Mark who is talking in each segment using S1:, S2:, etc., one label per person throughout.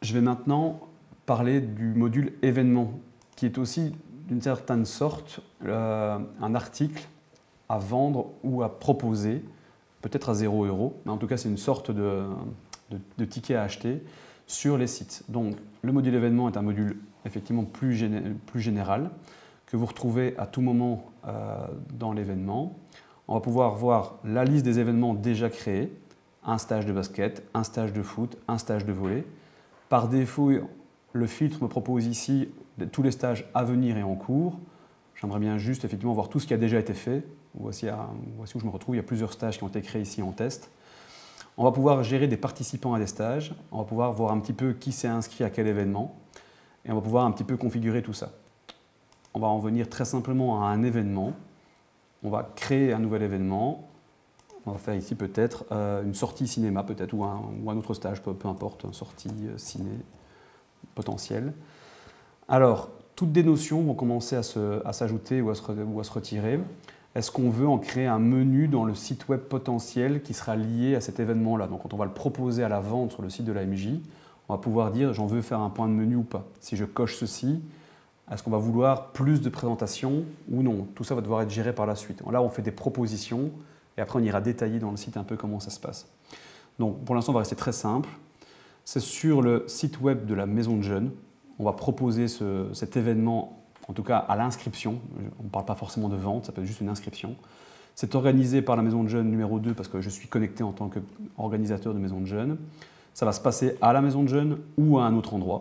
S1: Je vais maintenant parler du module événement, qui est aussi d'une certaine sorte un article à vendre ou à proposer, peut-être à 0 €, mais en tout cas c'est une sorte de ticket à acheter sur les sites. Donc le module événement est un module effectivement plus général que vous retrouvez à tout moment dans l'événement. On va pouvoir voir la liste des événements déjà créés, un stage de basket, un stage de foot, un stage de volley. Par défaut, le filtre me propose ici tous les stages à venir et en cours. J'aimerais bien juste effectivement voir tout ce qui a déjà été fait. Voici où je me retrouve, il y a plusieurs stages qui ont été créés ici en test. On va pouvoir gérer des participants à des stages. On va pouvoir voir un petit peu qui s'est inscrit à quel événement. Et on va pouvoir un petit peu configurer tout ça. On va en venir très simplement à un événement. On va créer un nouvel événement. On va faire ici peut-être une sortie cinéma peut-être ou un autre stage, peu importe, une sortie ciné potentielle. Alors, toutes des notions vont commencer à s'ajouter ou à se retirer. Est-ce qu'on veut en créer un menu dans le site web potentiel qui sera lié à cet événement-là? Donc quand on va le proposer à la vente sur le site de l'AMJ, on va pouvoir dire j'en veux faire un point de menu ou pas. Si je coche ceci, est-ce qu'on va vouloir plus de présentation ou non? Tout ça va devoir être géré par la suite. Là, on fait des propositions et après on ira détailler dans le site un peu comment ça se passe. Donc pour l'instant, on va rester très simple. C'est sur le site web de la Maison de Jeunes. On va proposer cet événement, en tout cas à l'inscription. On ne parle pas forcément de vente, ça peut être juste une inscription. C'est organisé par la Maison de Jeunes numéro 2 parce que je suis connecté en tant qu'organisateur de Maison de Jeunes. Ça va se passer à la Maison de Jeunes ou à un autre endroit.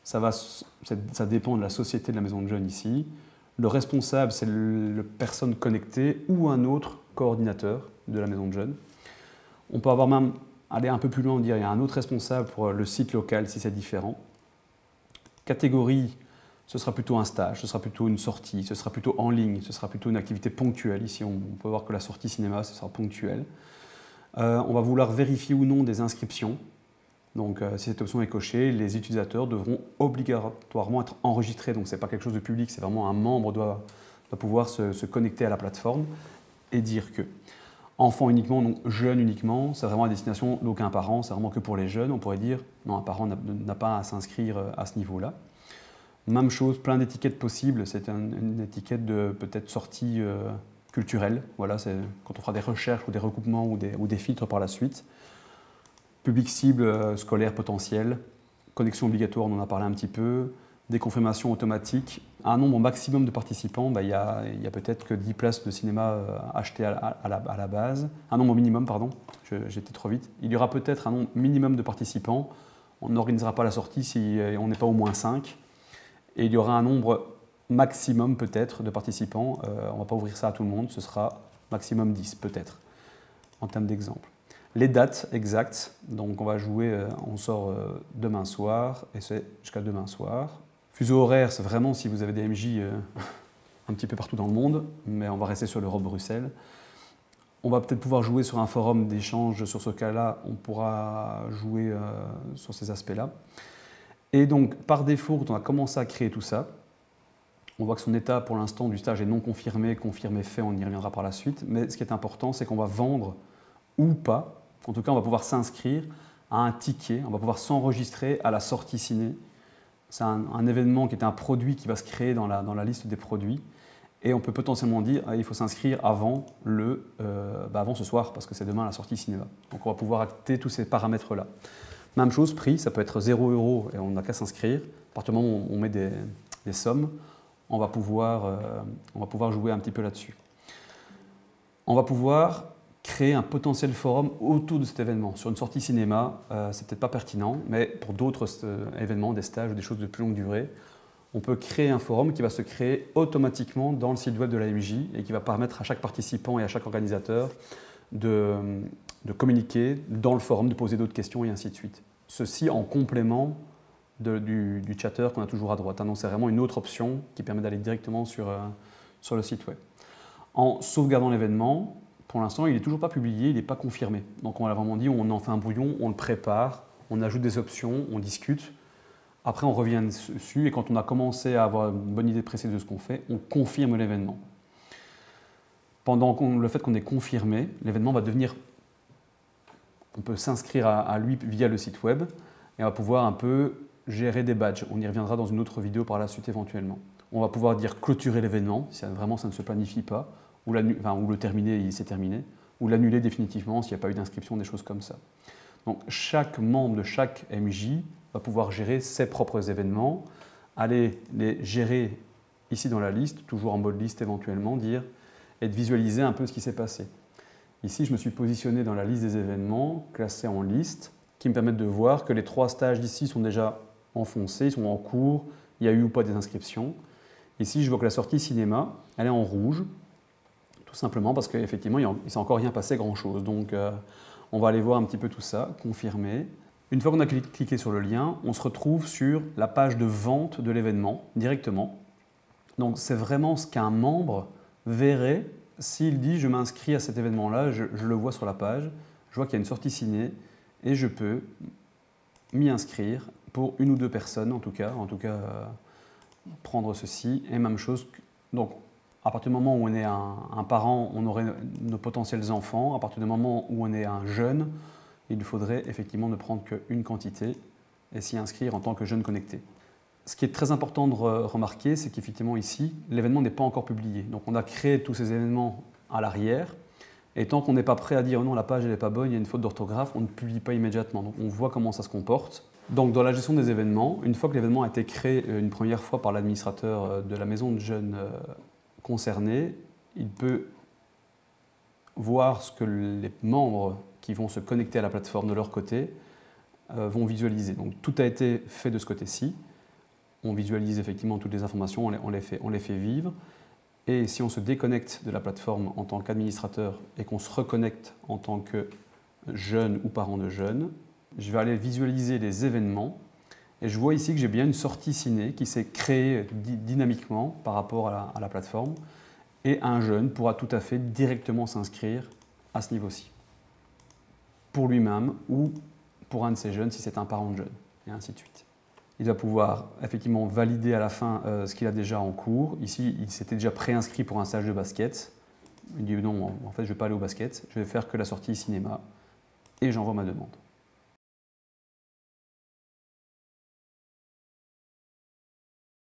S1: Ça dépend de la société de la Maison de Jeunes ici. Le responsable, c'est la personne connectée ou un autre coordinateur de la Maison de Jeunes. On peut avoir même aller un peu plus loin, dire il y a un autre responsable pour le site local si c'est différent. Catégorie, ce sera plutôt un stage, ce sera plutôt une sortie, ce sera plutôt en ligne, ce sera plutôt une activité ponctuelle. Ici, on peut voir que la sortie cinéma, ce sera ponctuel. On va vouloir vérifier ou non des inscriptions. Donc, si cette option est cochée, les utilisateurs devront obligatoirement être enregistrés. Donc, ce n'est pas quelque chose de public, c'est vraiment un membre doit pouvoir se connecter à la plateforme et dire que. Enfants uniquement, donc jeunes uniquement, c'est vraiment à destination d'aucun parent, c'est vraiment que pour les jeunes. On pourrait dire, non, un parent n'a pas à s'inscrire à ce niveau-là. Même chose, plein d'étiquettes possibles, c'est une étiquette de peut-être sortie culturelle. Voilà, c'est quand on fera des recherches ou des recoupements ou des filtres par la suite. Public cible scolaire potentiel, connexion obligatoire, on en a parlé un petit peu, déconfirmation automatique. Un nombre maximum de participants, il y a peut-être que 10 places de cinéma achetées à la base. Un nombre minimum, pardon, j'étais trop vite. Il y aura peut-être un nombre minimum de participants. On n'organisera pas la sortie si on n'est pas au moins 5. Et il y aura un nombre maximum peut-être de participants. On ne va pas ouvrir ça à tout le monde, ce sera maximum 10 peut-être, en termes d'exemple. Les dates exactes, donc on va jouer, on sort demain soir et c'est jusqu'à demain soir. Fuseau horaire, c'est vraiment si vous avez des MJ un petit peu partout dans le monde, mais on va rester sur l'Europe-Bruxelles. On va peut-être pouvoir jouer sur un forum d'échange sur ce cas-là, on pourra jouer sur ces aspects-là. Et donc, par défaut, quand on a commencé à créer tout ça, on voit que son état pour l'instant du stage est non confirmé, confirmé fait, on y reviendra par la suite, mais ce qui est important, c'est qu'on va vendre ou pas. En tout cas, on va pouvoir s'inscrire à un ticket, on va pouvoir s'enregistrer à la sortie ciné. C'est un événement qui est un produit qui va se créer dans la liste des produits. Et on peut potentiellement dire il faut s'inscrire avant ce soir, parce que c'est demain la sortie cinéma. Donc on va pouvoir acter tous ces paramètres-là. Même chose, prix, ça peut être 0 € et on n'a qu'à s'inscrire. À partir du moment où on met des sommes, on va pouvoir jouer un petit peu là-dessus. On va pouvoir créer un potentiel forum autour de cet événement. Sur une sortie cinéma, c'est peut-être pas pertinent, mais pour d'autres événements, des stages ou des choses de plus longue durée, on peut créer un forum qui va se créer automatiquement dans le site web de l'AMJ et qui va permettre à chaque participant et à chaque organisateur de communiquer dans le forum, de poser d'autres questions et ainsi de suite. Ceci en complément du chatter qu'on a toujours à droite. Donc c'est vraiment une autre option qui permet d'aller directement sur le site web. En sauvegardant l'événement, pour l'instant, il n'est toujours pas publié, il n'est pas confirmé. Donc on a vraiment dit, on en fait un brouillon, on le prépare, on ajoute des options, on discute. Après, on revient dessus et quand on a commencé à avoir une bonne idée précise de ce qu'on fait, on confirme l'événement. Pendant le fait qu'on est confirmé, l'événement va devenir... On peut s'inscrire à lui via le site web et on va pouvoir un peu gérer des badges. On y reviendra dans une autre vidéo par la suite éventuellement. On va pouvoir dire clôturer l'événement, si vraiment ça ne se planifie pas, ou le terminer, il s'est terminé, ou l'annuler définitivement s'il n'y a pas eu d'inscription, des choses comme ça. Donc chaque membre de chaque MJ va pouvoir gérer ses propres événements, aller les gérer ici dans la liste, toujours en mode liste éventuellement, et de visualiser un peu ce qui s'est passé. Ici, je me suis positionné dans la liste des événements, classés en liste, qui me permettent de voir que les 3 stages d'ici sont déjà enfoncés, ils sont en cours, il y a eu ou pas des inscriptions. Ici, je vois que la sortie cinéma, elle est en rouge, tout simplement parce qu'effectivement, il ne s'est encore rien passé grand-chose. Donc, on va aller voir un petit peu tout ça, confirmer. Une fois qu'on a cliqué sur le lien, on se retrouve sur la page de vente de l'événement directement. Donc, c'est vraiment ce qu'un membre verrait s'il dit « je m'inscris à cet événement-là », je le vois sur la page, je vois qu'il y a une sortie ciné et je peux m'y inscrire pour 1 ou 2 personnes en tout cas prendre ceci. Et même chose, donc à partir du moment où on est un parent, on aurait nos potentiels enfants. À partir du moment où on est un jeune, il faudrait effectivement ne prendre qu'une quantité et s'y inscrire en tant que jeune connecté. Ce qui est très important de remarquer, c'est qu'effectivement ici, l'événement n'est pas encore publié. Donc on a créé tous ces événements à l'arrière, et tant qu'on n'est pas prêt à dire oh non, la page n'est pas bonne, il y a une faute d'orthographe, on ne publie pas immédiatement. Donc on voit comment ça se comporte. Donc dans la gestion des événements, une fois que l'événement a été créé une première fois par l'administrateur de la maison de jeunes concernée, il peut voir ce que les membres qui vont se connecter à la plateforme de leur côté vont visualiser. Donc tout a été fait de ce côté-ci. On visualise effectivement toutes les informations, on les fait vivre. Et si on se déconnecte de la plateforme en tant qu'administrateur et qu'on se reconnecte en tant que jeune ou parent de jeunes, je vais aller visualiser les événements et je vois ici que j'ai bien une sortie ciné qui s'est créée dynamiquement par rapport à la plateforme et un jeune pourra tout à fait directement s'inscrire à ce niveau-ci pour lui-même ou pour un de ses jeunes si c'est un parent de jeune et ainsi de suite. Il va pouvoir effectivement valider à la fin ce qu'il a déjà en cours. Ici, il s'était déjà préinscrit pour un stage de basket. Il dit non, en fait, je ne vais pas aller au basket, je vais faire que la sortie cinéma et j'envoie ma demande.